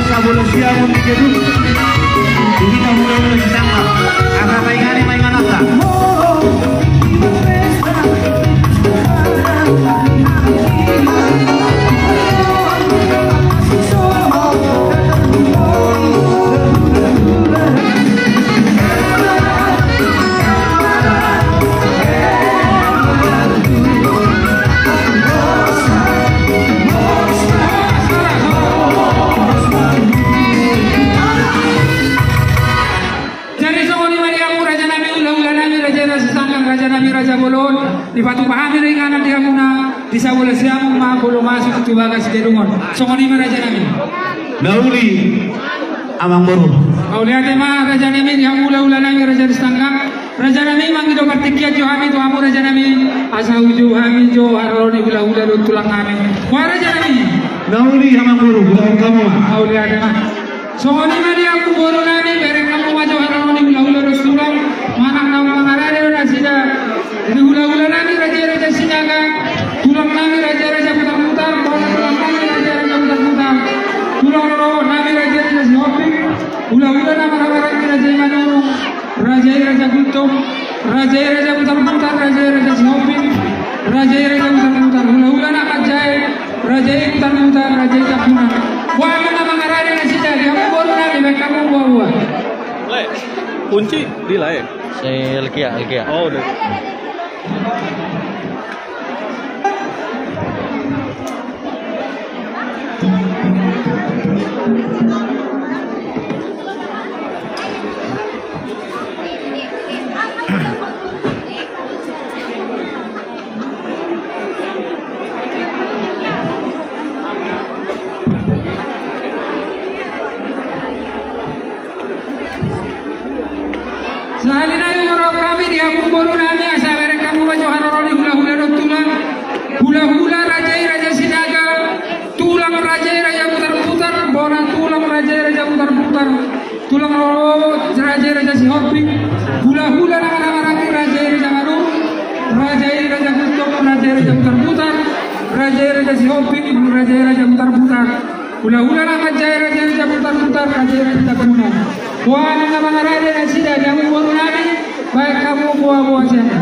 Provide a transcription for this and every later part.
siamo di Gesù, kita mulai bersama, akan mainan apa? Raja Bolon di Batu Pahami ringanan dia muna bisa boleh siang ma belum masuk ke bagas kedungon songoni Raja Nabi Nauli amang baru kau lihat ma Raja Nabi yang ula nami Raja Stanggang Raja Nabi mang itu partikia jo kami tu amu Raja Nabi asal uju kami jo haroni ula tulang kami wah Raja Nabi Nauli amang baru kamu kau lihat ma songoni dia aku baru nami bereng kamu maju haroni ula tulang mana nama mengarade rasida ini hula nami raja Sinaga, tulang nami raja putar-putar, tulang nami raja putar-putar, tulang roh nami raja Sihopi, hula nama raja Manu, raja Gutom, raja putar-putar, raja Sihopi, raja putar-putar, hula nama raja putar-putar, raja Kapuna. Wah mana mengarade rasida, dia baru nami kamu buah. Kunci di lain. Elkia. Oh, udah. Salina yung kami di aku baru nami asal mereka kamu baju haroni hula raja Sinaga tulang raja putar-putar boran tulang raja putar-putar tulang roh raja Sihopi hula nama raja Manu raja Gutom raja putar-putar raja Sihopi raja putar-putar hula nama raja putar-putar raja Kapuna. Wah, nama mengarade rasida jamu baru nami baik kamu buah-buah saja.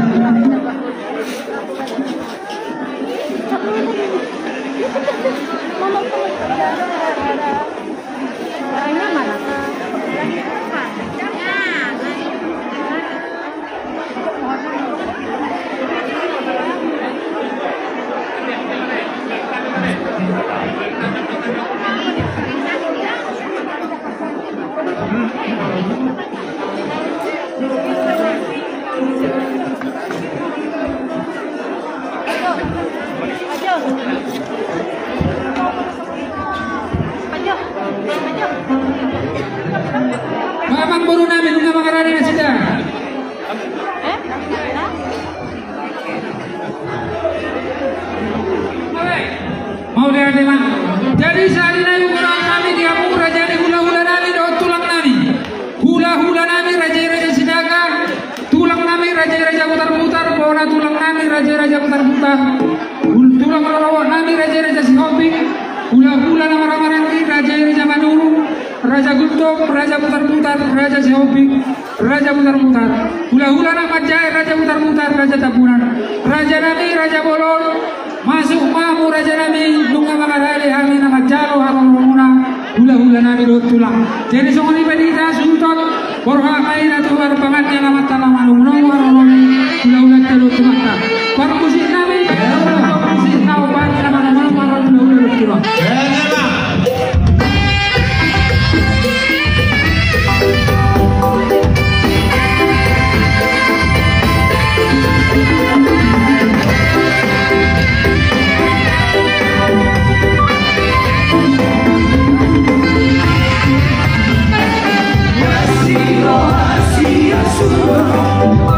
Mamang baru nami nunga mengarade rasida. Mau lihat teman. Jadi saat ini yung kami di amu raja ni hula nami do tulang nami. Hula nami raja Sinaga. Tulang nami raja putar-putar. Bona tulang nami raja putar-putar. Tulang lawak nami raja Sihopi. Hula nama raja Manu. Raja Gutom, raja putar-putar, raja Sihopi, raja putar-putar. Hula nama raja putar-putar, raja Tapunan. Raja Nami, raja Bolon. Masuk mamu raja Nami, nunga mengarade kami nama jalo haromuna. Hula nami do tulang. Jadi songoni pedita sultan, borha kaina tuar pangatnya nama tanah malung haromuni. Hula telo tumata. Perkusik nami, perkusik nau bani nama hula do tulang. Así, así, así.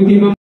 Ultimo.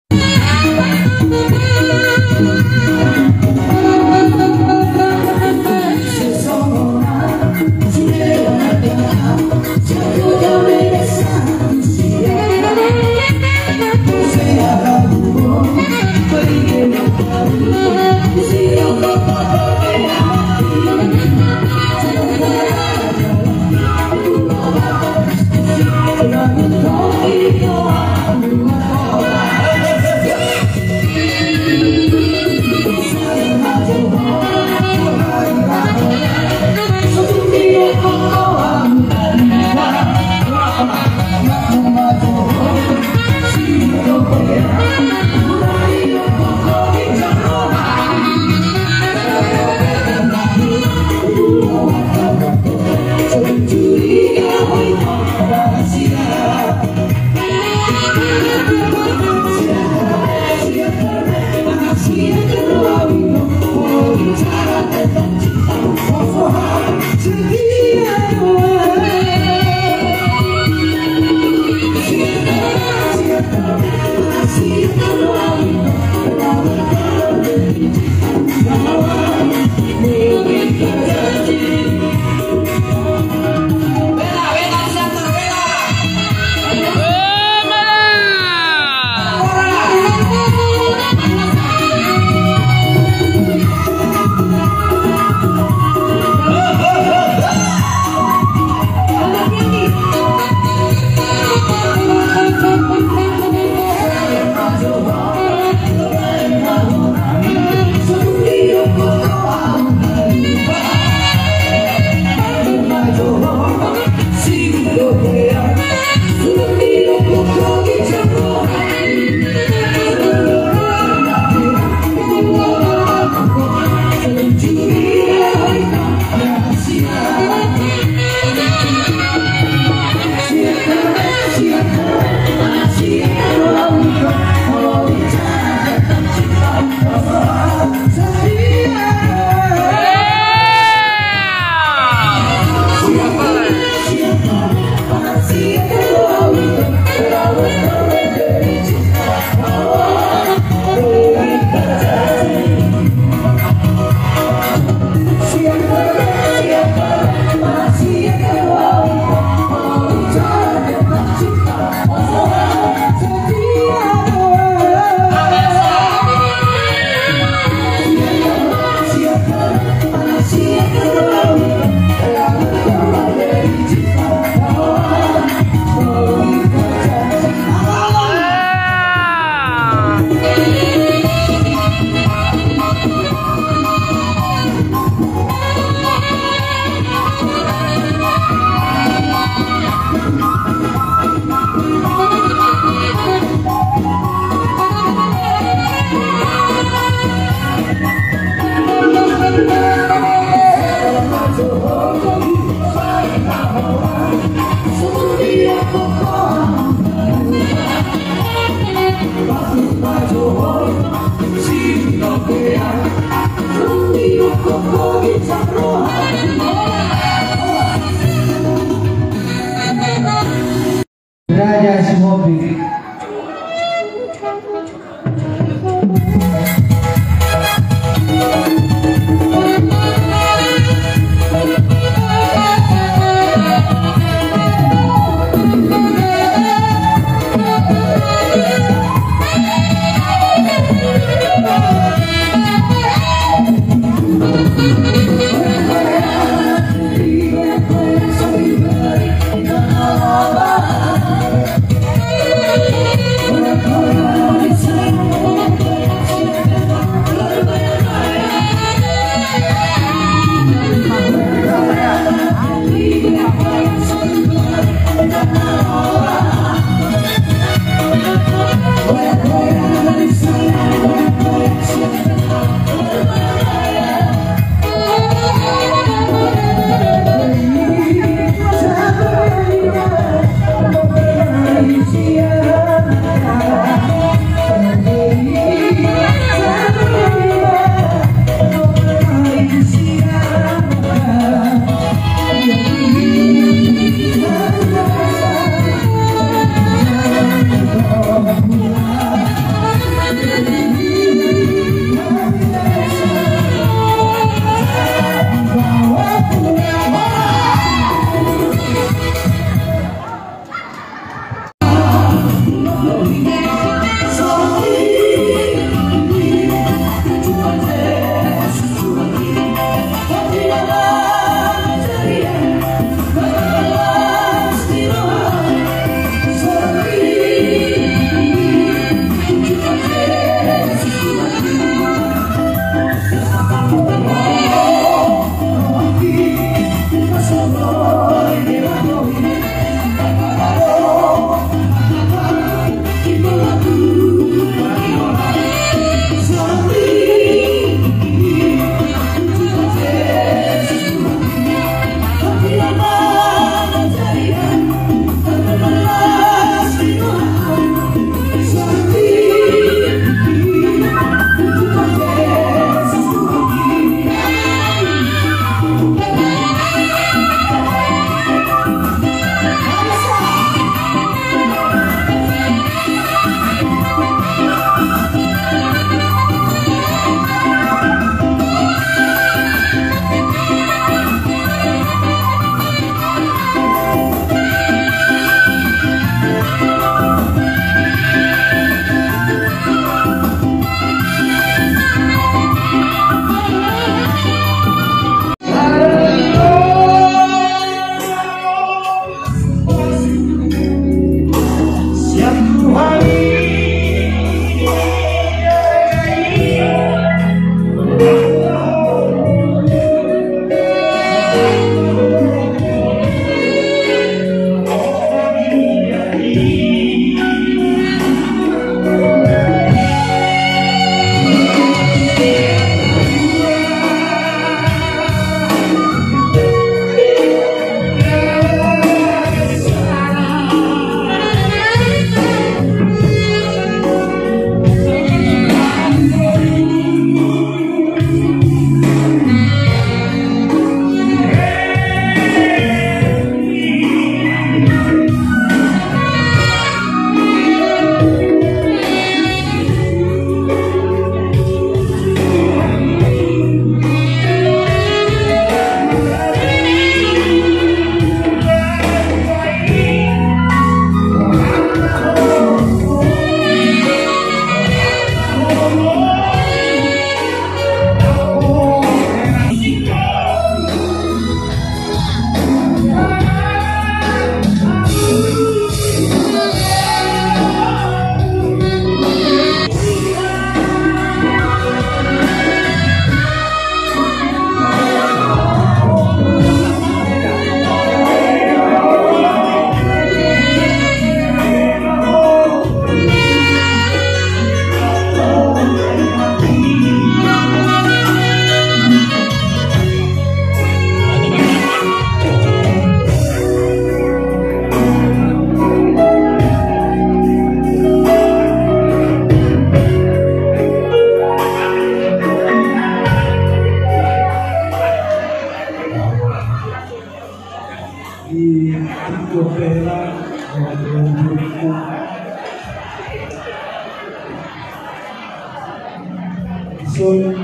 Sun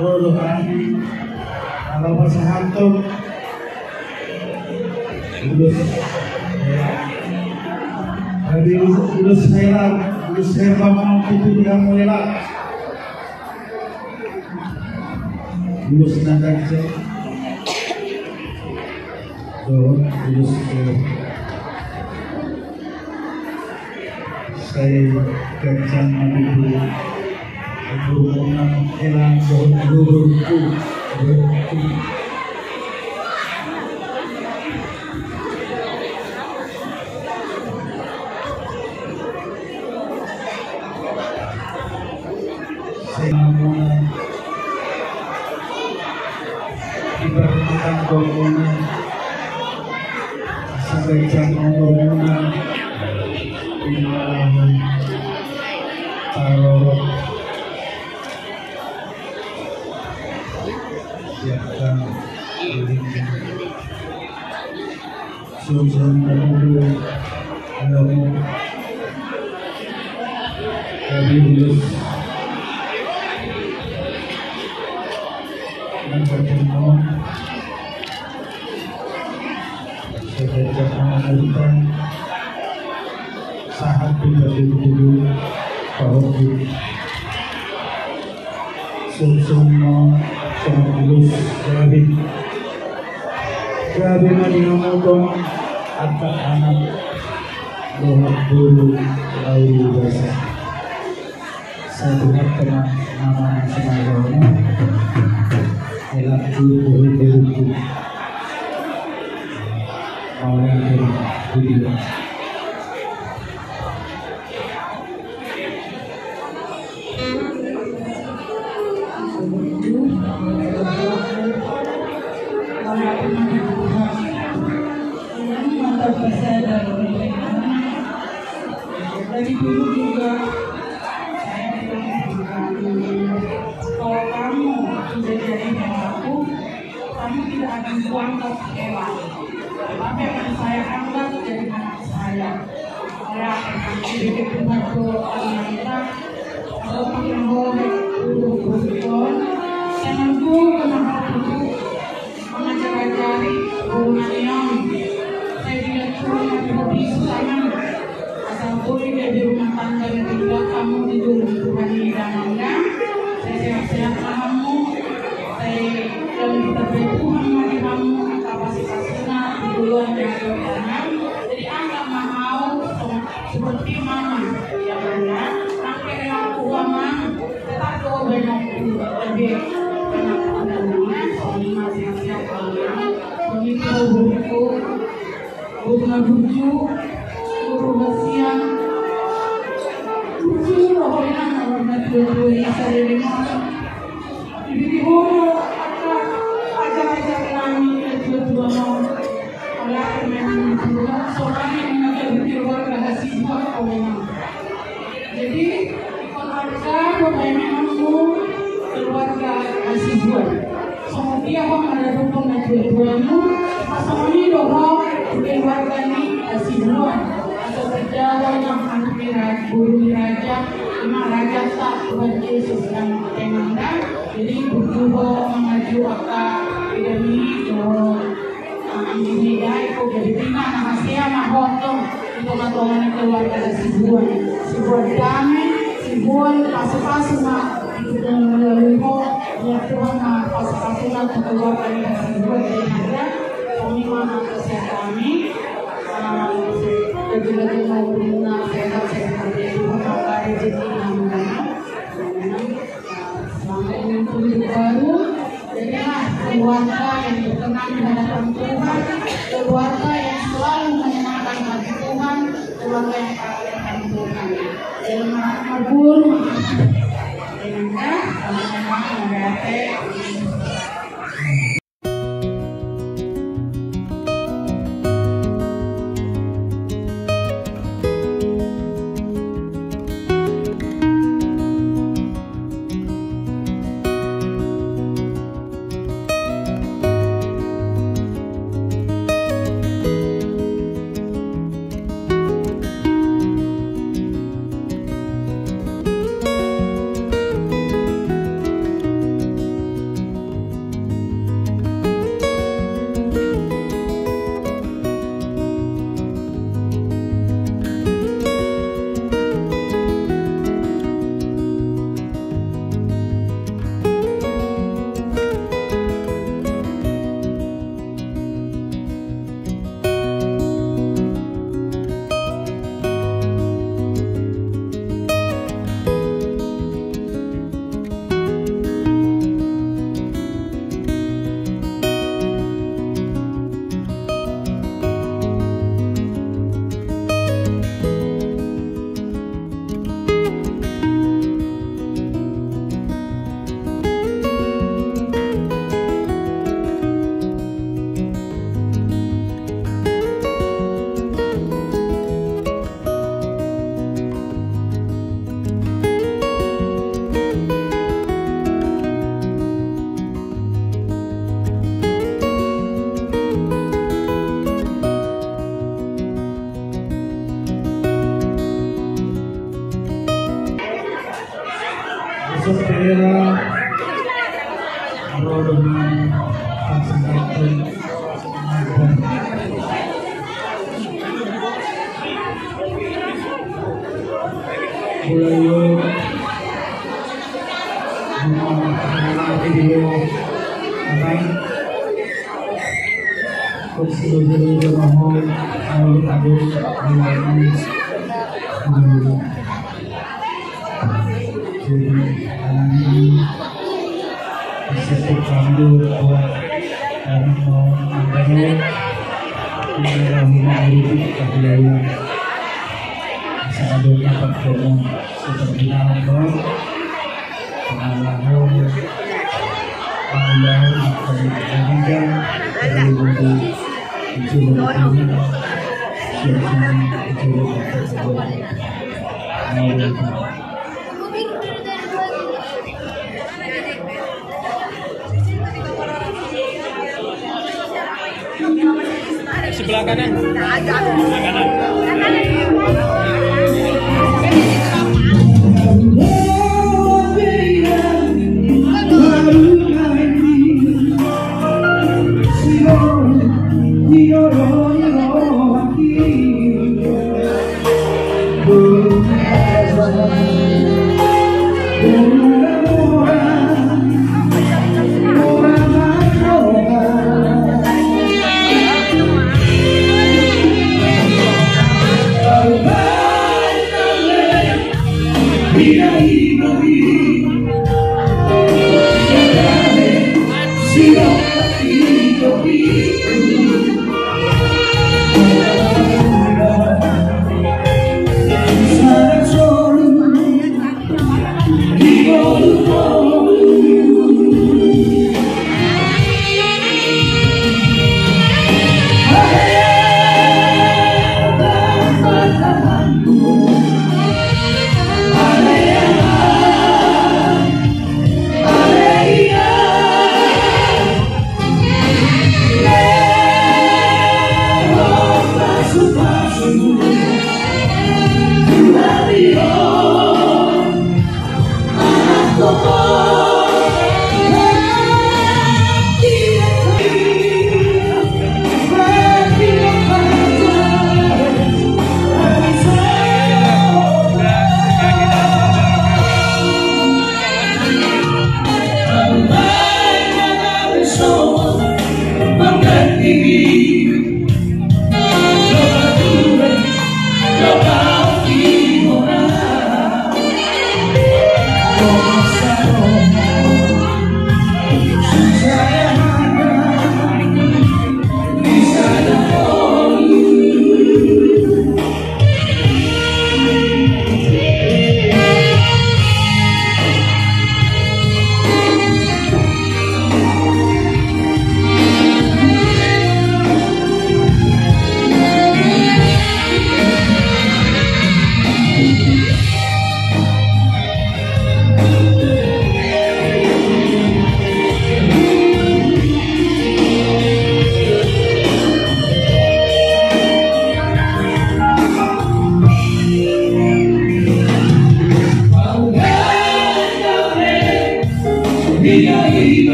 Rolohani Alamat Sahanto Lulus Heran Lulus Herba Mamputu Dia Muela Lulus Nandangce Lulus saya Gajah Madudu Berhubungan Elang Berhubungan Senamunan Ibaratkan Berhubungan Sagajah Berhubungan Ibaratkan Tarorok Siapkan Susun Berhubungan Kami Lulus dan bertemu Segajah Mengajukan Sahat Pribadi Dulu Paroki Susuno Lulus Gabi Madinamotong Atak Anak Dohak Bulu Lalu Basa saya dengar teman nama semuanya Elak Bulu Bulu mau yang video dari dulu juga saya bilang kalau kamu sudah jadi aku, kamu tidak akan kuanggap hewan, tapi akan saya anggap jadi anak saya. Saya akan sedikit membantu wanita ataupun yang boleh berhubungan senangku kenapa itu mengajari hubungan yang saya tidak cuma lebih sayang. Boleh di rumah tangga yang tidak kamu tidur Tuhan hidangnya saya sehat-sehat kamu saya dalam kita Tuhan mari kamu kapasitasnya di bulan yang berjalan jadi anda mau seperti mama yang ada sampai yang uama tetap doa banyak lebih banyak adanya suami masih siap kalian begitu buku bunga buju guru siang Jadi hulu ajar-ajar kami dua-dua mau oleh memang soalnya mengajar keluarga hasil buat kawan. Jadi keluarga memang keluarga hasil buat. Semua dia ada dukung dua-duanya. Pasangan ini dorong keluarga ini hasil buat. Berjalan yang hampir guru raja, lima raja tak Tuhan Yesus dan Penanda. Jadi berdua mengaju akak ini ini itu jadi tinggal nasiya mahotong itu matongan keluarga sibuan damai sibuan pasu-pasu itu dan melalui ya Tuhan pasu-pasu keluarga sibuan Penanda. Kami mana kesehatan kami. Lagi-lagi mau berenang sehat-sehat dari rumah rezeki namanya selama ini pulih baru jadilah keluarga yang berkenan di hadapan Tuhan, keluarga yang selalu menyenangkan hati Tuhan, keluarga yang akan Tuhan dalam makmur dengan sama-sama mengerti. Sebelah kanan. Sebelah kanan.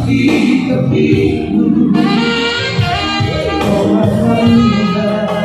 Kepi, kepi, oh,